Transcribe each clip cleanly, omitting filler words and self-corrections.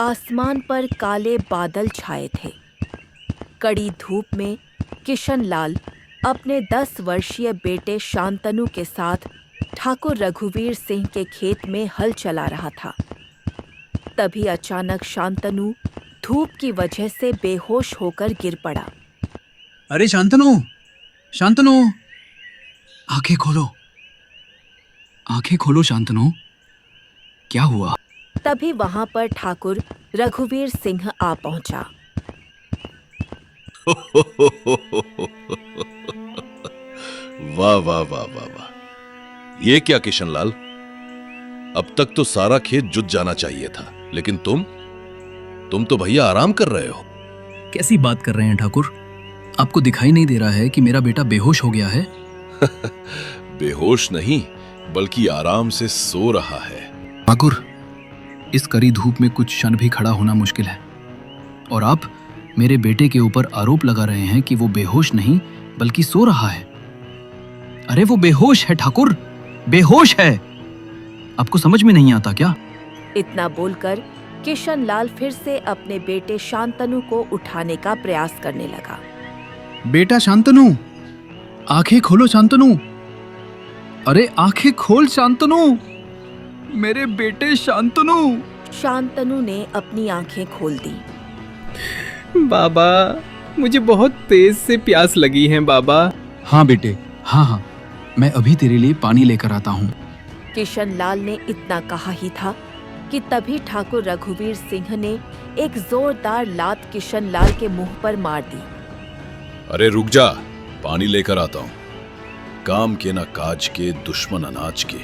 आसमान पर काले बादल छाए थे। कड़ी धूप में किशनलाल अपने 10 वर्षीय बेटे शांतनु के साथ ठाकुर रघुवीर सिंह के खेत में हल चला रहा था। तभी अचानक शांतनु धूप की वजह से बेहोश होकर गिर पड़ा। अरे शांतनु, शांतनु, आंखें खोलो, आंखें खोलो शांतनु, क्या हुआ? तभी वहां पर ठाकुर रघुवीर सिंह आ पहुंचा। वाह वाह वाह वाह वाह, ये क्या किशनलाल, अब तक तो सारा खेत जुत जाना चाहिए था, लेकिन तुम तो भैया आराम कर रहे हो। कैसी बात कर रहे हैं ठाकुर? आपको दिखाई नहीं दे रहा है कि मेरा बेटा बेहोश हो गया है? बेहोश नहीं, बल्कि आराम से सो रहा है। ठाकुर, इस कड़ी धूप में कुछ क्षण भी खड़ा होना मुश्किल है, और आप मेरे बेटे के ऊपर आरोप लगा रहे हैं कि वो बेहोश नहीं बल्कि सो रहा है। अरे वो बेहोश है ठाकुर, बेहोश है। आपको समझ में नहीं आता क्या? इतना बोलकर किशनलाल फिर से अपने बेटे शांतनु को उठाने का प्रयास करने लगा। बेटा शांतनु, आंखें खोलो शांतनु, अरे आंखें खोल शांतनु, मेरे बेटे शांतनु। शांतनु ने अपनी आंखें खोल दी। बाबा, मुझे बहुत तेज से प्यास लगी है बाबा। हाँ बेटे, हाँ, मैं अभी तेरे लिए पानी लेकर आता हूँ। किशनलाल ने इतना कहा ही था कि तभी ठाकुर रघुवीर सिंह ने एक जोरदार लात किशनलाल के मुंह पर मार दी। अरे रुक जा, पानी लेकर आता हूं। काम के ना काज के, दुश्मन अनाज के।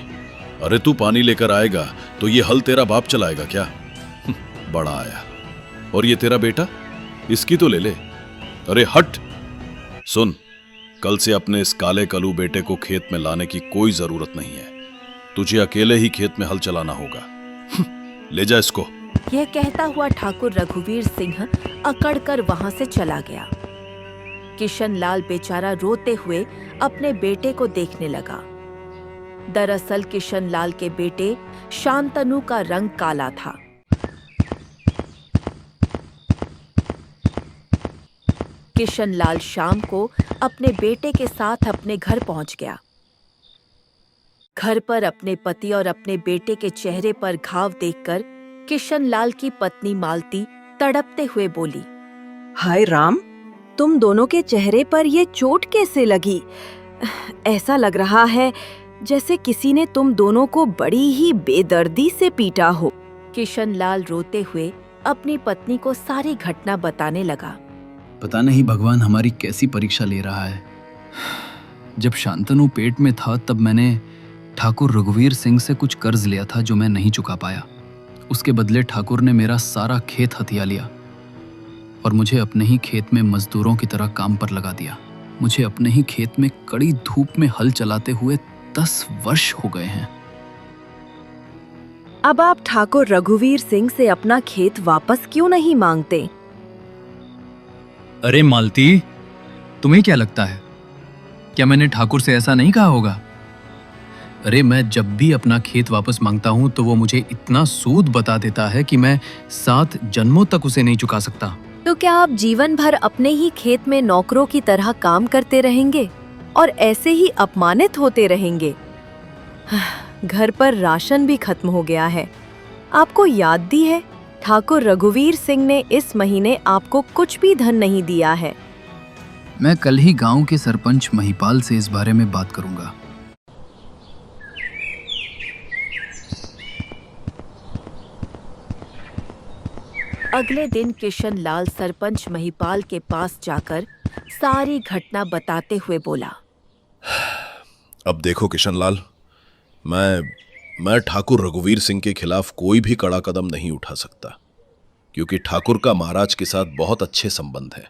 अरे तू पानी लेकर आएगा तो ये हल तेरा बाप चलाएगा क्या? बड़ा आया। और ये तेरा बेटा, इसकी तो ले ले। अरे हट। सुन, कल से अपने इस काले कलू बेटे को खेत में लाने की कोई जरूरत नहीं है। तुझे अकेले ही खेत में हल चलाना होगा। ले जा इसको। यह कहता हुआ ठाकुर रघुवीर सिंह अकड़कर वहां से चला गया। किशनलाल बेचारा रोते हुए अपने बेटे को देखने लगा। दरअसल किशनलाल के बेटे शांतनु का रंग काला था। किशनलाल शाम को अपने बेटे के साथ अपने घर पहुंच गया। घर पर अपने पति और अपने बेटे के चेहरे पर घाव देखकर किशनलाल की पत्नी मालती तड़पते हुए बोली, हाय राम, तुम दोनों के चेहरे पर ये चोट कैसे लगी? ऐसा लग रहा है जैसे किसी ने तुम दोनों को बड़ी ही बेदर्दी से पीटा हो। किशनलाल रोते हुए अपनी पत्नी को सारी घटना बताने लगा। पता नहीं भगवान हमारी कैसी परीक्षा ले रहा है। जब शांतनु पेट में था तब मैंने ठाकुर रघुवीर सिंह से कुछ कर्ज लिया था जो मैं नहीं चुका पाया। उसके बदले ठाकुर ने मेरा सारा खेत हथिया लिया और मुझे अपने ही खेत में मजदूरों की तरह काम पर लगा दिया। मुझे अपने ही खेत में कड़ी धूप में हल चलाते हुए 10 वर्ष हो गए हैं। अब आप ठाकुर रघुवीर सिंह से अपना खेत वापस क्यों नहीं मांगते? अरे मालती, तुम्हें क्या लगता है, क्या मैंने ठाकुर से ऐसा नहीं कहा होगा? अरे मैं जब भी अपना खेत वापस मांगता हूं तो वो मुझे इतना सूद बता देता है कि मैं 7 जन्मों तक उसे नहीं चुका सकता। तो क्या आप जीवन भर अपने ही खेत में नौकरों की तरह काम करते रहेंगे और ऐसे ही अपमानित होते रहेंगे? घर पर राशन भी खत्म हो गया है। आपको याद दी है, ठाकुर रघुवीर सिंह ने इस महीने आपको कुछ भी धन नहीं दिया है। मैं कल ही गांव के सरपंच महिपाल से इस बारे में बात करूंगा। अगले दिन किशनलाल सरपंच महिपाल के पास जाकर सारी घटना बताते हुए बोला, अब देखो किशनलाल, मैं ठाकुर रघुवीर सिंह के खिलाफ कोई भी कड़ा कदम नहीं उठा सकता, क्योंकि ठाकुर का महाराज के साथ बहुत अच्छे संबंध है।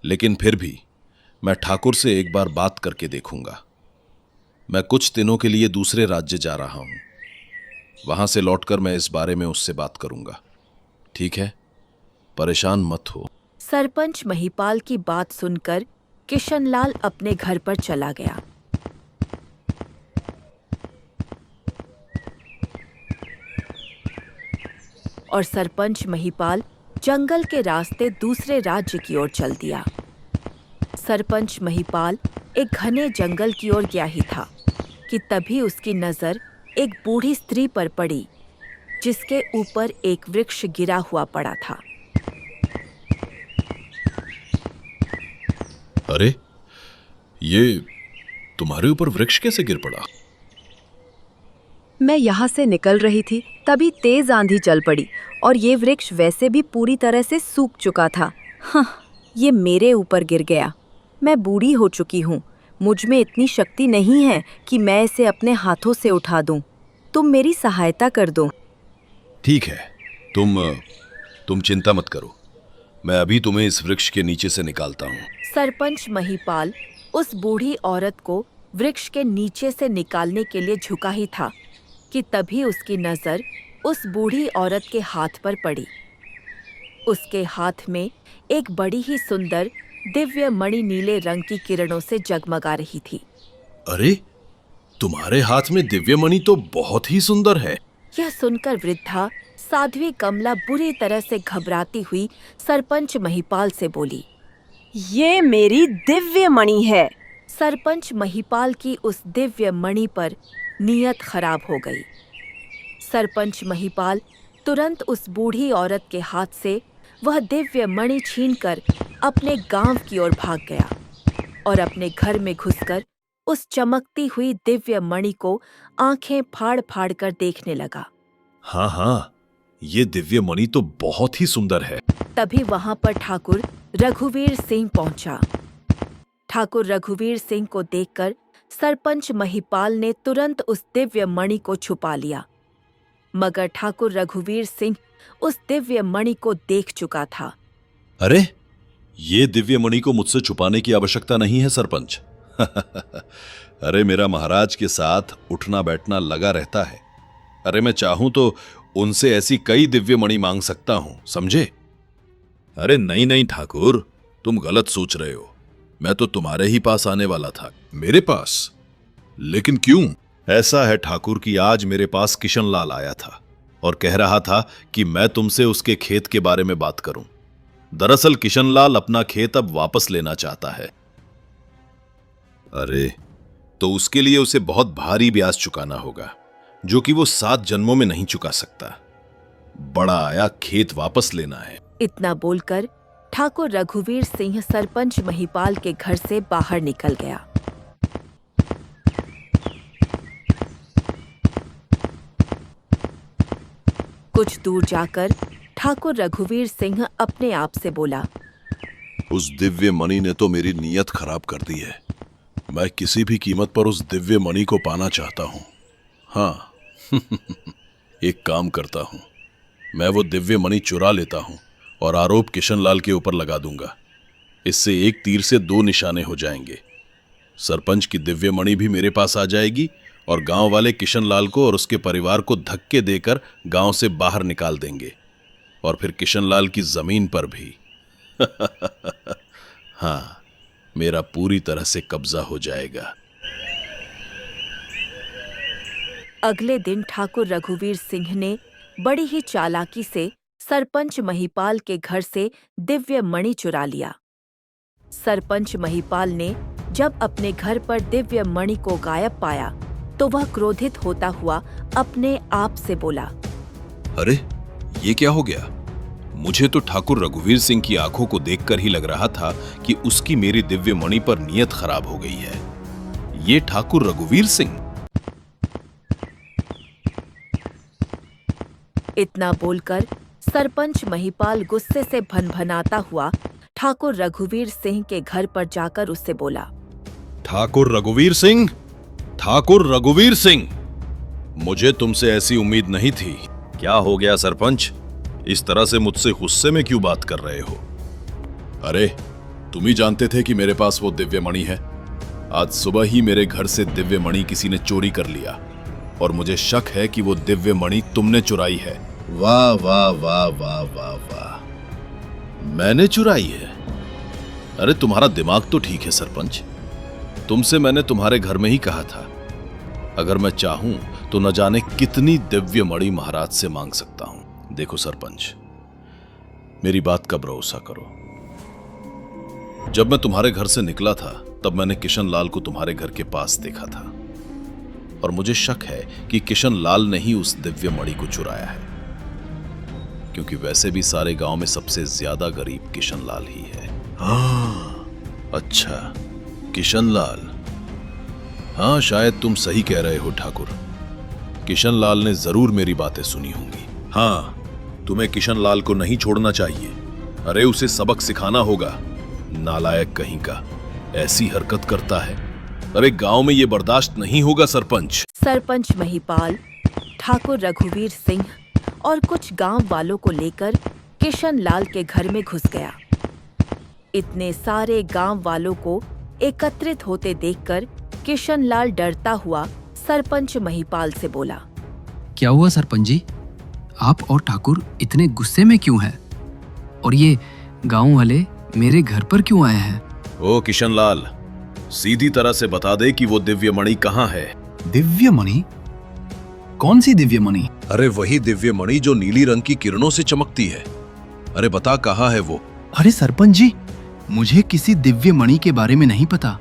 लेकिन फिर भी मैं ठाकुर से एक बार बात करके देखूंगा। मैं कुछ दिनों के लिए दूसरे राज्य जा रहा हूं, वहां से लौटकर मैं इस बारे में उससे बात करूंगा। ठीक है, परेशान मत हो। सरपंच महिपाल की बात सुनकर किशनलाल अपने घर पर चला गया। और सरपंच महिपाल जंगल के रास्ते दूसरे राज्य की ओर चल दिया। सरपंच महिपाल एक घने जंगल की ओर गया ही था कि तभी उसकी नजर एक बूढ़ी स्त्री पर पड़ी जिसके ऊपर एक वृक्ष गिरा हुआ पड़ा था। अरे, ये तुम्हारे ऊपर वृक्ष कैसे गिर पड़ा? मैं यहाँ से निकल रही थी, तभी तेज आंधी चल पड़ी और ये वृक्ष वैसे भी पूरी तरह से सूख चुका था। हाँ, ये मेरे ऊपर गिर गया। मैं बूढ़ी हो चुकी हूँ, मुझ में इतनी शक्ति नहीं है कि मैं इसे अपने हाथों से उठा दूँ। तुम मेरी सहायता कर दो। ठीक है, तुम चिंता मत करो, मैं अभी तुम्हें इस वृक्ष के नीचे से निकालता हूँ। सरपंच महिपाल उस बूढ़ी औरत को वृक्ष के नीचे से निकालने के लिए झुका ही था कि तभी उसकी नजर उस बूढ़ी औरत के हाथ पर पड़ी। उसके हाथ में एक बड़ी ही सुंदर दिव्य मणि नीले रंग की किरणों से जगमगा रही थी। अरे, तुम्हारे हाथ में दिव्य मणि तो बहुत ही सुंदर है। यह सुनकर वृद्धा साध्वी कमला बुरी तरह से घबराती हुई सरपंच महिपाल से बोली, ये मेरी दिव्य मणि है। सरपंच महिपाल की उस दिव्य मणि पर नीयत खराब हो गई। सरपंच महिपाल तुरंत उस बूढ़ी औरत के हाथ से वह दिव्य मणि छीनकर अपने गांव की ओर भाग गया और अपने घर में घुसकर उस चमकती हुई दिव्य मणि को आंखें फाड़ फाड़ कर देखने लगा। हाँ, ये दिव्य मणि तो बहुत ही सुंदर है। तभी वहां पर ठाकुर रघुवीर सिंह पहुंचा। ठाकुर रघुवीर सिंह को देखकर सरपंच महिपाल ने तुरंत उस दिव्य मणि को छुपा लिया, मगर ठाकुर रघुवीर सिंह उस दिव्य मणि को देख चुका था। अरे, ये दिव्य मणि को मुझसे छुपाने की आवश्यकता नहीं है सरपंच। अरे, मेरा महाराज के साथ उठना बैठना लगा रहता है। अरे, मैं चाहूं तो उनसे ऐसी कई दिव्य मणि मांग सकता हूं, समझे? अरे नहीं ठाकुर, तुम गलत सोच रहे हो। मैं तो तुम्हारे ही पास आने वाला था। मेरे पास? लेकिन क्यों? ऐसा है ठाकुर कि आज मेरे पास किशन लाल आया था और कह रहा था कि मैं तुमसे उसके खेत के बारे में बात करूं। दरअसल किशन लाल अपना खेत अब वापस लेना चाहता है। अरे, तो उसके लिए उसे बहुत भारी ब्याज चुकाना होगा, जो कि वो 7 जन्मों में नहीं चुका सकता। बड़ा आया खेत वापस लेना है। इतना बोलकर ठाकुर रघुवीर सिंह सरपंच महिपाल के घर से बाहर निकल गया। कुछ दूर जाकर ठाकुर रघुवीर सिंह अपने आप से बोला, उस दिव्य मणि ने तो मेरी नीयत खराब कर दी है। मैं किसी भी कीमत पर उस दिव्य मणि को पाना चाहता हूं। हाँ, एक काम करता हूं, मैं वो दिव्य मणि चुरा लेता हूं और आरोप किशन लाल के ऊपर लगा दूंगा। इससे एक तीर से 2 निशाने हो जाएंगे। सरपंच की दिव्य मणि भी मेरे पास आ जाएगी और गांव वाले किशन लाल को और उसके परिवार को धक्के देकर गांव से बाहर निकाल देंगे, और फिर किशन लाल की जमीन पर भी हाँ, मेरा पूरी तरह से कब्जा हो जाएगा। अगले दिन ठाकुर रघुवीर सिंह ने बड़ी ही चालाकी से सरपंच महिपाल के घर से दिव्य मणि चुरा लिया। सरपंच महिपाल ने जब अपने घर पर दिव्य मणि को गायब पाया तो वह क्रोधित होता हुआ अपने आप से बोला, अरे, ये क्या हो गया? मुझे तो ठाकुर रघुवीर सिंह की आंखों को देखकर ही लग रहा था कि उसकी मेरी दिव्य मणि पर नीयत खराब हो गई है। ये ठाकुर रघुवीर सिंह। इतना बोलकर सरपंच महिपाल गुस्से से भनभनाता हुआ ठाकुर रघुवीर सिंह के घर पर जाकर उससे बोला, ठाकुर रघुवीर सिंह, ठाकुर रघुवीर सिंह, मुझे तुमसे ऐसी उम्मीद नहीं थी। क्या हो गया सरपंच? इस तरह से मुझसे गुस्से में क्यों बात कर रहे हो? अरे, तुम ही जानते थे कि मेरे पास वो दिव्य मणि है। आज सुबह ही मेरे घर से दिव्य मणि किसी ने चोरी कर लिया और मुझे शक है कि वो दिव्य मणि तुमने चुराई है। वाह वाह वाह वाह वाह वाह, मैंने चुराई है? अरे, तुम्हारा दिमाग तो ठीक है सरपंच। तुमसे मैंने तुम्हारे घर में ही कहा था, अगर मैं चाहूं तो न जाने कितनी दिव्य मणि महाराज से मांग सकता हूं। देखो सरपंच, मेरी बात का भरोसा करो। जब मैं तुम्हारे घर से निकला था तब मैंने किशन लाल को तुम्हारे घर के पास देखा था, और मुझे शक है कि किशन लाल ने ही उस दिव्य मणि को चुराया है, क्योंकि वैसे भी सारे गांव में सबसे ज्यादा गरीब किशन लाल ही है। हाँ, अच्छा, किशन लाल। हाँ, शायद तुम सही कह रहे हो ठाकुर। किशन लाल ने जरूर मेरी बातें सुनी होंगी। हाँ, तुम्हें किशन लाल को नहीं छोड़ना चाहिए। अरे उसे सबक सिखाना होगा। नालायक कहीं का, ऐसी हरकत करता है। अरे गांव में ये बर्दाश्त नहीं होगा सरपंच। सरपंच महिपाल ठाकुर रघुवीर सिंह और कुछ गांव वालों को लेकर किशन लाल के घर में घुस गया। इतने सारे गांव वालों को एकत्रित होते देखकर किशन लाल डरता हुआ सरपंच महिपाल से बोला, क्या हुआ सरपंच जी? आप और ठाकुर इतने गुस्से में क्यों हैं? और ये गांव वाले मेरे घर पर क्यों आए हैं? ओ किशन लाल, सीधी तरह से बता दे कि वो दिव्य मणि कहाँ है। दिव्य मणि? कौन सी दिव्य मणि? अरे वही दिव्य मणि जो नीली रंग की किरणों से चमकती है। अरे बता, कहाँ है वो? अरे सरपंच जी, मुझे किसी दिव्य मणि के बारे में नहीं पता।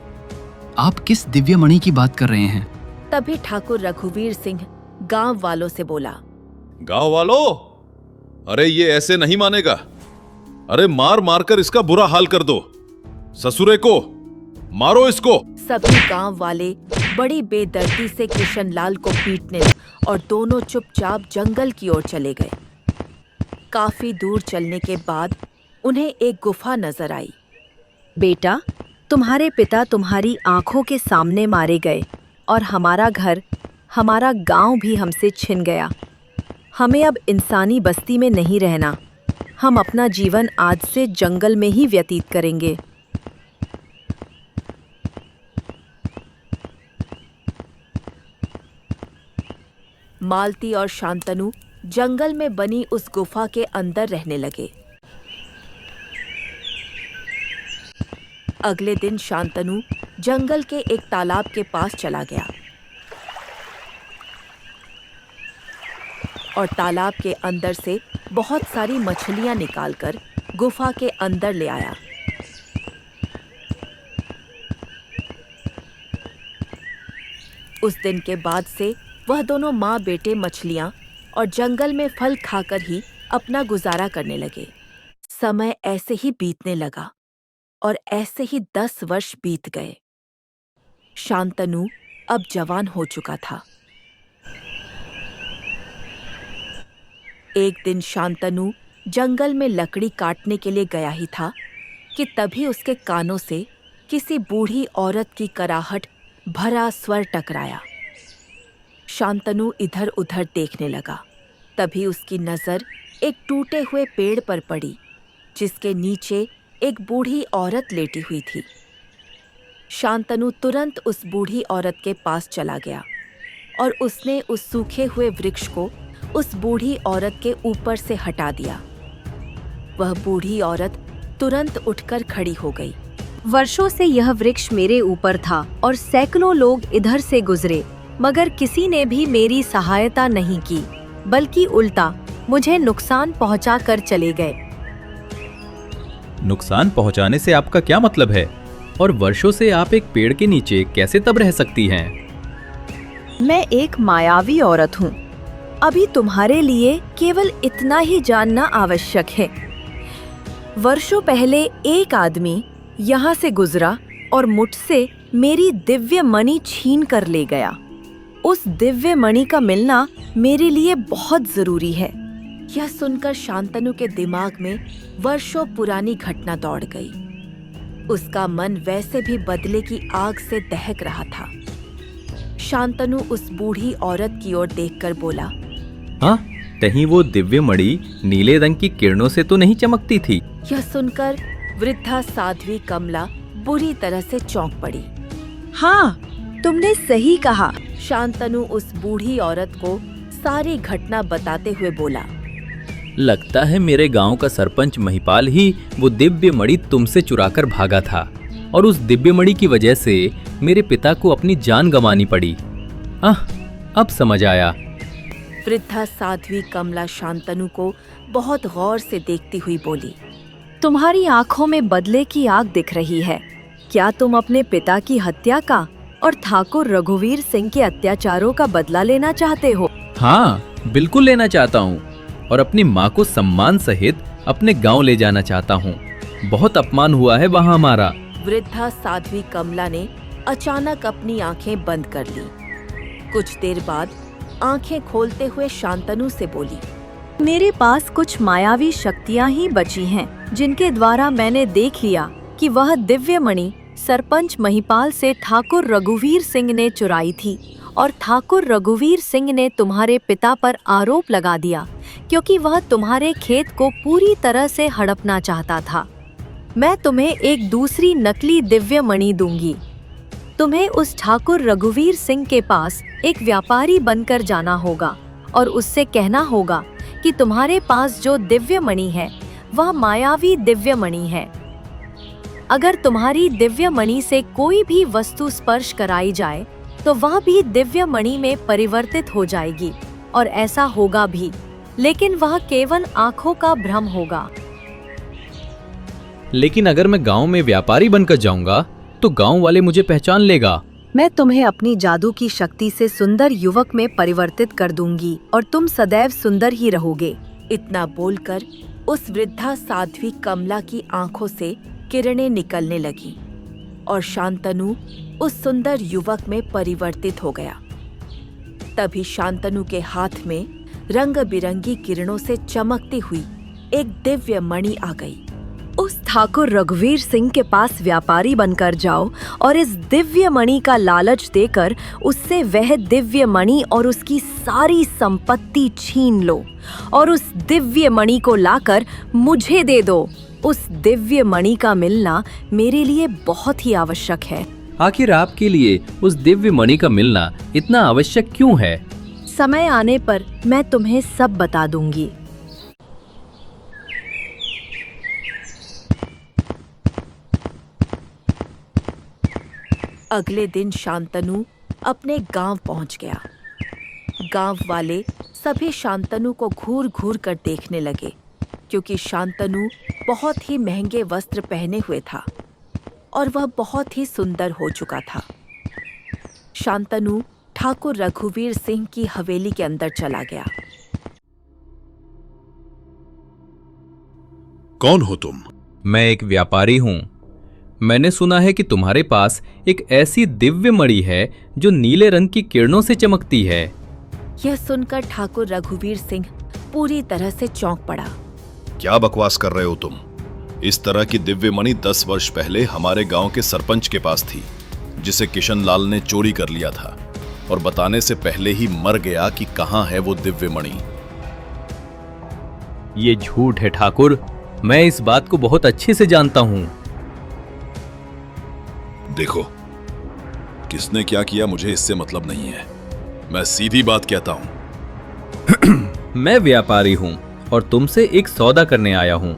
आप किस दिव्य मणि की बात कर रहे हैं? तभी ठाकुर रघुवीर सिंह गांव वालों से बोला, गांव वालों, अरे ये ऐसे नहीं मानेगा। अरे मार मार कर इसका बुरा हाल कर दो। ससुरे को मारो इसको। सभी गांव वाले बड़ी बेदर्दी से किशन लाल को पीटने लगे और दोनों चुपचाप जंगल की ओर चले गए। काफी दूर चलने के बाद उन्हें एक गुफा नजर आई। बेटा, तुम्हारे पिता तुम्हारी आंखों के सामने मारे गए और हमारा घर, हमारा गांव भी हमसे छिन गया। हमें अब इंसानी बस्ती में नहीं रहना। हम अपना जीवन आज से जंगल में ही व्यतीत करेंगे। मालती और शांतनु जंगल में बनी उस गुफा के अंदर रहने लगे। अगले दिन शांतनु जंगल के एक तालाब के पास चला गया और तालाब के अंदर से बहुत सारी मछलियां निकालकर गुफा के अंदर ले आया। उस दिन के बाद से वह दोनों माँ बेटे मछलियां और जंगल में फल खाकर ही अपना गुजारा करने लगे। समय ऐसे ही बीतने लगा और ऐसे ही 10 वर्ष बीत गए। शांतनु अब जवान हो चुका था। एक दिन शांतनु जंगल में लकड़ी काटने के लिए गया ही था कि तभी उसके कानों से किसी बूढ़ी औरत की कराहट भरा स्वर टकराया। शांतनु इधर उधर देखने लगा। तभी उसकी नजर एक टूटे हुए पेड़ पर पड़ी, जिसके नीचे एक बूढ़ी औरत लेटी हुई थी। शांतनु तुरंत उस बूढ़ी औरत के पास चला गया और उसने उस सूखे हुए वृक्ष को उस बूढ़ी औरत के ऊपर से हटा दिया। वह बूढ़ी औरत तुरंत उठकर खड़ी हो गई। वर्षों से यह वृक्ष मेरे ऊपर था और सैकड़ों लोग इधर से गुजरे, मगर किसी ने भी मेरी सहायता नहीं की, बल्कि उल्टा मुझे नुकसान पहुंचा कर चले गए। नुकसान पहुंचाने से आपका क्या मतलब है? और वर्षों से आप एक पेड़ के नीचे कैसे तब रह सकती हैं? मैं एक मायावी औरत हूँ। अभी तुम्हारे लिए केवल इतना ही जानना आवश्यक है। वर्षों पहले एक आदमी यहाँ से गुजरा और मुझसे मेरी दिव्य मणि छीन कर ले गया। उस दिव्य मणि का मिलना मेरे लिए बहुत जरूरी है। यह सुनकर शांतनु के दिमाग में वर्षों पुरानी घटना दौड़ गई। उसका मन वैसे भी बदले की आग से दहक रहा था। शांतनु उस बूढ़ी औरत की ओर देखकर बोला, हाँ, कहीं वो दिव्य मणि नीले रंग की किरणों से तो नहीं चमकती थी? यह सुनकर वृद्धा साध्वी कमला बुरी तरह से चौंक पड़ी। हाँ, तुमने सही कहा। शांतनु उस बूढ़ी औरत को सारी घटना बताते हुए बोला, लगता है मेरे गांव का सरपंच महिपाल ही वो दिव्य मणि तुमसे चुराकर भागा था और उस दिव्य मणि की वजह से मेरे पिता को अपनी जान गंवानी पड़ी। अब समझ आया। वृद्धा साध्वी कमला शांतनु को बहुत गौर से देखती हुई बोली। तुम्हारी आंखों में बदले की आग दिख रही है। क्या तुम अपने पिता की हत्या का और ठाकुर रघुवीर सिंह के अत्याचारों का बदला लेना चाहते हो? हाँ, बिल्कुल लेना चाहता हूँ और अपनी माँ को सम्मान सहित अपने गांव ले जाना चाहता हूँ। बहुत अपमान हुआ है वहाँ हमारा। वृद्धा साध्वी कमला ने अचानक अपनी आंखें बंद कर ली। कुछ देर बाद आंखें खोलते हुए शांतनु से बोली, मेरे पास कुछ मायावी शक्तियाँ ही बची हैं, जिनके द्वारा मैंने देख लिया कि वह दिव्य मणि सरपंच महिपाल से ठाकुर रघुवीर सिंह ने चुराई थी और ठाकुर रघुवीर सिंह ने तुम्हारे पिता पर आरोप लगा दिया क्योंकि वह तुम्हारे खेत को पूरी तरह से हड़पना चाहता था। मैं तुम्हें एक दूसरी नकली दिव्य मणि दूंगी। तुम्हें उस ठाकुर रघुवीर सिंह के पास एक व्यापारी बनकर जाना होगा और उससे कहना होगा कि तुम्हारे पास जो दिव्य मणि है वह मायावी दिव्य मणि है। अगर तुम्हारी दिव्य मणि से कोई भी वस्तु स्पर्श कराई जाए तो वह भी दिव्य मणि में परिवर्तित हो जाएगी और ऐसा होगा भी, लेकिन वह केवल आंखों का भ्रम होगा। लेकिन अगर मैं गांव में व्यापारी बनकर जाऊंगा तो गांव वाले मुझे पहचान लेगा। मैं तुम्हें अपनी जादू की शक्ति से सुंदर युवक में परिवर्तित कर दूंगी और तुम सदैव सुंदर ही रहोगे। इतना बोलकर उस वृद्धा साध्वी कमला की आंखों से किरणें निकलने लगी और शांतनु उस सुंदर युवक में परिवर्तित हो गया। तभी शांतनु के हाथ में रंग बिरंगी किरणों से चमकती हुई एक दिव्य मणि आ गई। उस ठाकुर रघुवीर सिंह के पास व्यापारी बनकर जाओ और इस दिव्य मणि का लालच देकर उससे वह दिव्य मणि और उसकी सारी संपत्ति छीन लो और उस दिव्य मणि को लाकर मुझे दे दो। उस दिव्य मणि का मिलना मेरे लिए बहुत ही आवश्यक है। आखिर आपके लिए उस दिव्य मणि का मिलना इतना आवश्यक क्यों है? समय आने पर मैं तुम्हें सब बता दूंगी। अगले दिन शांतनु अपने गांव पहुंच गया। गांव वाले सभी शांतनु को घूर घूर कर देखने लगे क्योंकि शांतनु बहुत ही महंगे वस्त्र पहने हुए था और वह बहुत ही सुंदर हो चुका था। शांतनु ठाकुर रघुवीर सिंह की हवेली के अंदर चला गया। कौन हो तुम? मैं एक व्यापारी हूँ। मैंने सुना है कि तुम्हारे पास एक ऐसी दिव्य मणि है जो नीले रंग की किरणों से चमकती है। यह सुनकर ठाकुर रघुवीर सिंह पूरी तरह से चौंक पड़ा। क्या बकवास कर रहे हो तुम? इस तरह की दिव्य मणि 10 वर्ष पहले हमारे गांव के सरपंच के पास थी, जिसे किशन लाल ने चोरी कर लिया था और बताने से पहले ही मर गया कि कहां है वो दिव्य मणि। ये झूठ है ठाकुर, मैं इस बात को बहुत अच्छे से जानता हूँ। देखो, किसने क्या किया मुझे इससे मतलब नहीं है। मैं सीधी बात कहता हूं। मैं व्यापारी हूँ और तुमसे एक सौदा करने आया हूँ।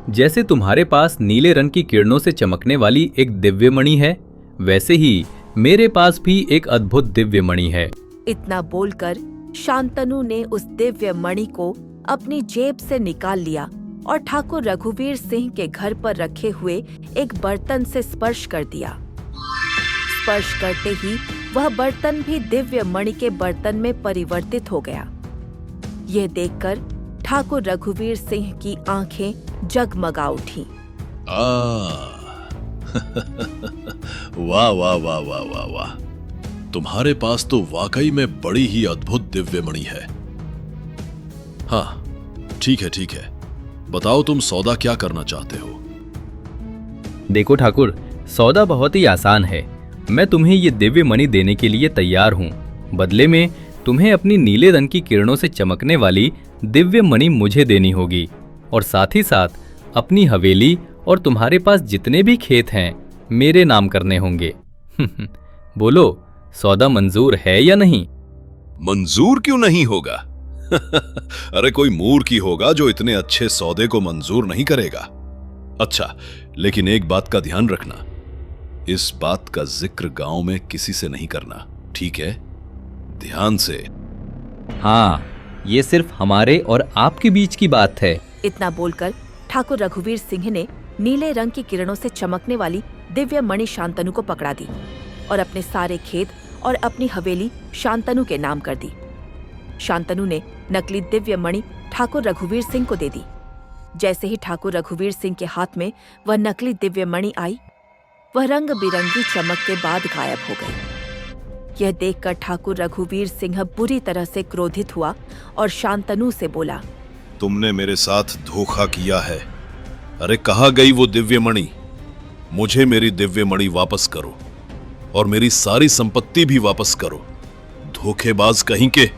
जैसे तुम्हारे पास नीले रंग की किरणों से चमकने वाली एक दिव्य मणि है, वैसे ही मेरे पास भी एक अद्भुत दिव्य मणि है। इतना बोलकर शांतनु ने उस दिव्य मणि को अपनी जेब से निकाल लिया और ठाकुर रघुवीर सिंह के घर पर रखे हुए एक बर्तन से स्पर्श कर दिया। स्पर्श करते ही वह बर्तन भी दिव्य मणि के बर्तन में परिवर्तित हो गया। यह देखकर ठाकुर रघुवीर सिंह की आंखें जगमगा उठी। वाह वाह वाह वाह वाह वाह, तुम्हारे पास तो वाकई में बड़ी ही अद्भुत दिव्य मणि है। हाँ, ठीक है, बताओ तुम सौदा क्या करना चाहते हो? देखो ठाकुर, सौदा बहुत ही आसान है। मैं तुम्हें ये दिव्य मणि देने के लिए तैयार हूँ। बदले में तुम्हें अपनी नीले रंग की किरणों से चमकने वाली दिव्य मणि मुझे देनी होगी और साथ ही साथ अपनी हवेली और तुम्हारे पास जितने भी खेत हैं मेरे नाम करने होंगे। बोलो, सौदा मंजूर है या नहीं? मंजूर क्यों नहीं होगा? अरे कोई मूर्ख ही होगा जो इतने अच्छे सौदे को मंजूर नहीं करेगा। अच्छा, लेकिन एक बात का ध्यान रखना, इस बात का जिक्र गांव में किसी से नहीं करना, ठीक है? ध्यान से। हाँ, ये सिर्फ हमारे और आपके बीच की बात है। इतना बोलकर ठाकुर रघुवीर सिंह ने नीले रंग की किरणों से चमकने वाली दिव्य मणि शांतनु को पकड़ा दी और अपने सारे खेत और अपनी हवेली शांतनु के नाम कर दी। शांतनु ने नकली दिव्य मणि ठाकुर रघुवीर सिंह को दे दी। जैसे ही ठाकुर रघुवीर सिंह के हाथ में वह नकली दिव्य मणि आई, वह रंग बिरंगी चमक के बाद गायब हो गई। यह देखकर ठाकुर रघुवीर सिंह बुरी तरह से क्रोधित हुआ और शांतनु से बोला, तुमने मेरे साथ धोखा किया है। अरे कहाँ गई वो दिव्य मणि? मुझे मेरी दिव्य मणि वापस करो और मेरी सारी संपत्ति भी वापस करो, धोखेबाज कहीं के।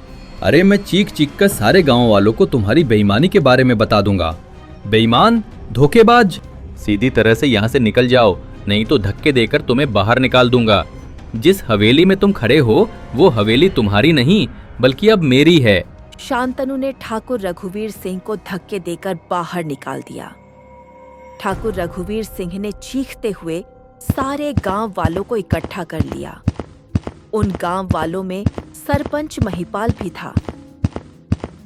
अरे मैं चीख चीख कर सारे गांव वालों को तुम्हारी बेईमानी के बारे में बता दूंगा। बेईमान, धोखेबाज, सीधी तरह से यहाँ से निकल जाओ, नहीं तो धक्के देकर तुम्हें बाहर निकाल दूंगा। जिस हवेली में तुम खड़े हो वो हवेली तुम्हारी नहीं बल्कि अब मेरी है। शांतनु ने ठाकुर रघुवीर सिंह को धक्के देकर बाहर निकाल दिया। ठाकुर रघुवीर सिंह ने चीखते हुए सारे गांव वालों को इकट्ठा कर लिया। उन गांव वालों में सरपंच महिपाल भी था।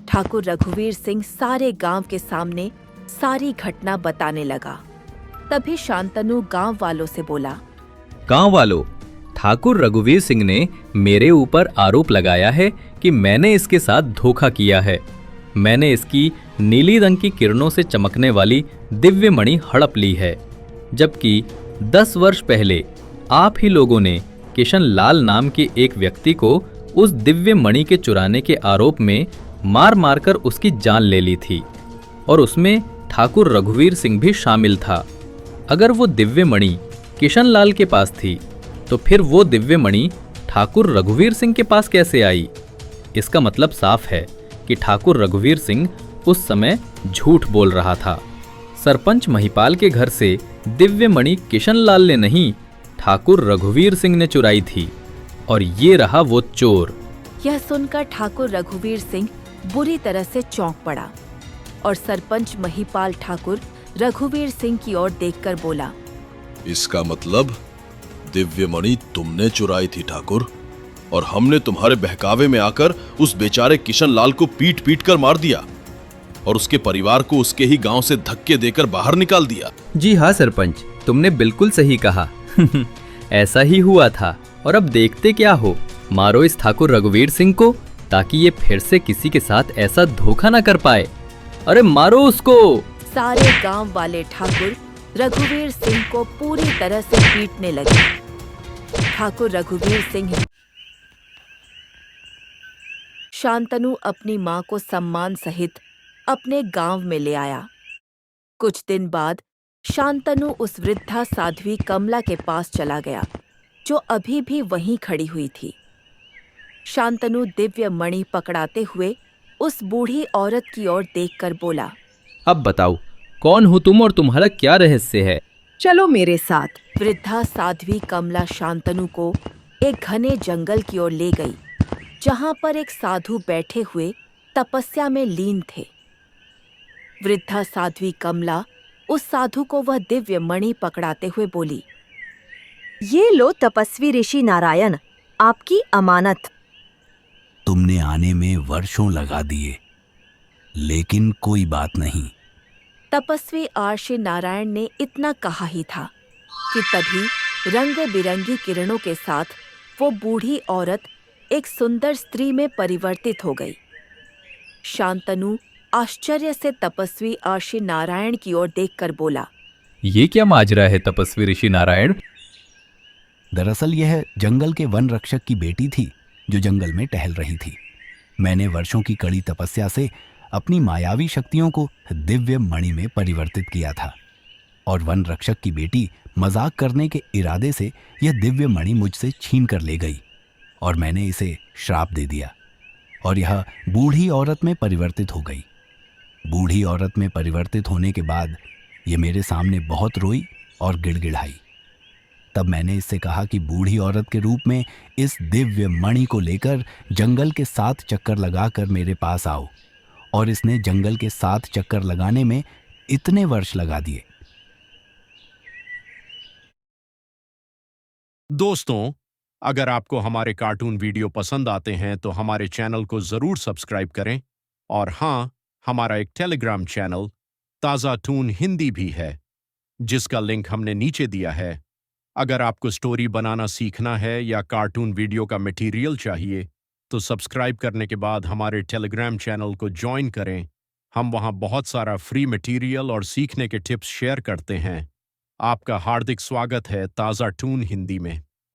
ठाकुर रघुवीर सिंह सारे गांव के सामने सारी घटना बताने लगा। तभी शांतनु गांव वालों से बोला, गांव वालों, ठाकुर रघुवीर सिंह ने मेरे ऊपर आरोप लगाया है कि मैंने इसके साथ धोखा किया है। मैंने इसकी नीली रंग की किरणों से चमकने वाली दिव्य मणि हड़प ली है, जबकि 10 वर्ष पहले आप ही लोगों ने किशन लाल नाम के एक व्यक्ति को उस दिव्य मणि के चुराने के आरोप में मार मारकर उसकी जान ले ली थी और उसमें ठाकुर रघुवीर सिंह भी शामिल था। अगर वो दिव्य मणि किशन लाल के पास थी तो फिर वो दिव्य मणि ठाकुर रघुवीर सिंह के पास कैसे आई? इसका मतलब साफ है कि ठाकुर रघुवीर सिंह उस समय झूठ बोल रहा था। सरपंच महिपाल के घर से दिव्य मणि किशन लाल ने नहीं, ठाकुर रघुवीर सिंह ने चुराई थी और ये रहा वो चोर। यह सुनकर ठाकुर रघुवीर सिंह बुरी तरह से चौंक पड़ा और सरपंच महिपाल ठाकुर रघुवीर सिंह की ओर देखकर बोला, इसका मतलब दिव्य मणि तुमने चुराई थी ठाकुर, और हमने तुम्हारे बहकावे में आकर उस बेचारे किशन लाल को पीट पीट कर मार दिया और उसके परिवार को उसके ही गांव से धक्के देकर बाहर निकाल दिया। जी हाँ सरपंच, तुमने बिल्कुल सही कहा। ऐसा ही हुआ था और अब देखते क्या हो। मारो इस ठाकुर रघुवीर सिंह को ताकि ये फिर से किसी के साथ ऐसा धोखा ना कर पाए। अरे मारो उसको। सारे गांव वाले ठाकुर रघुवीर सिंह को पूरी तरह से पीटने लगे। ठाकुर रघुवीर सिंह शांतनु अपनी मां को सम्मान सहित अपने गांव में ले आया। कुछ दिन बाद शांतनु उस वृद्धा साध्वी कमला के पास चला गया, जो अभी भी वहीं खड़ी हुई थी। शांतनु दिव्य मणि पकड़ाते हुए उस बूढ़ी औरत की ओर देखकर बोला, अब बताओ कौन हो तुम और तुम्हारा क्या रहस्य है? चलो मेरे साथ। वृद्धा साध्वी कमला शांतनु को एक घने जंगल की ओर ले गई, जहां पर एक साधु बैठे हुए तपस्या में लीन थे। वृद्धा साध्वी कमला उस साधु को वह दिव्य मणि पकड़ाते हुए बोली, ये लो तपस्वी ऋषि नारायण, आपकी अमानत। तुमने आने में वर्षों लगा दिए, लेकिन कोई बात नहीं। तपस्वी आर्षि नारायण ने इतना कहा ही था कि तभी रंग बिरंगी किरणों के साथ वो बूढ़ी औरत एक सुंदर स्त्री में परिवर्तित हो गई। शांतनु आश्चर्य से तपस्वी आर्षि नारायण की ओर देखकर बोला, ये क्या माजरा है तपस्वी ऋषि नारायण? दरअसल यह जंगल के वन रक्षक की बेटी थी जो जंगल में टहल रही थी। मैंने वर्षों की कड़ी तपस्या से अपनी मायावी शक्तियों को दिव्य मणि में परिवर्तित किया था और वन रक्षक की बेटी मजाक करने के इरादे से यह दिव्य मणि मुझसे छीन कर ले गई और मैंने इसे श्राप दे दिया और यह बूढ़ी औरत में परिवर्तित हो गई। बूढ़ी औरत में परिवर्तित होने के बाद यह मेरे सामने बहुत रोई और गिड़गिड़ाई। तब मैंने इससे कहा कि बूढ़ी औरत के रूप में इस दिव्य मणि को लेकर जंगल के 7 चक्कर लगाकर मेरे पास आओ, और इसने जंगल के 7 चक्कर लगाने में इतने वर्ष लगा दिए। दोस्तों, अगर आपको हमारे कार्टून वीडियो पसंद आते हैं तो हमारे चैनल को जरूर सब्सक्राइब करें और हाँ, हमारा एक टेलीग्राम चैनल ताज़ा टून हिंदी भी है, जिसका लिंक हमने नीचे दिया है। अगर आपको स्टोरी बनाना सीखना है या कार्टून वीडियो का मटेरियल चाहिए, तो सब्सक्राइब करने के बाद हमारे टेलीग्राम चैनल को ज्वाइन करें। हम वहाँ बहुत सारा फ्री मटेरियल और सीखने के टिप्स शेयर करते हैं। आपका हार्दिक स्वागत है ताज़ा टून हिंदी में।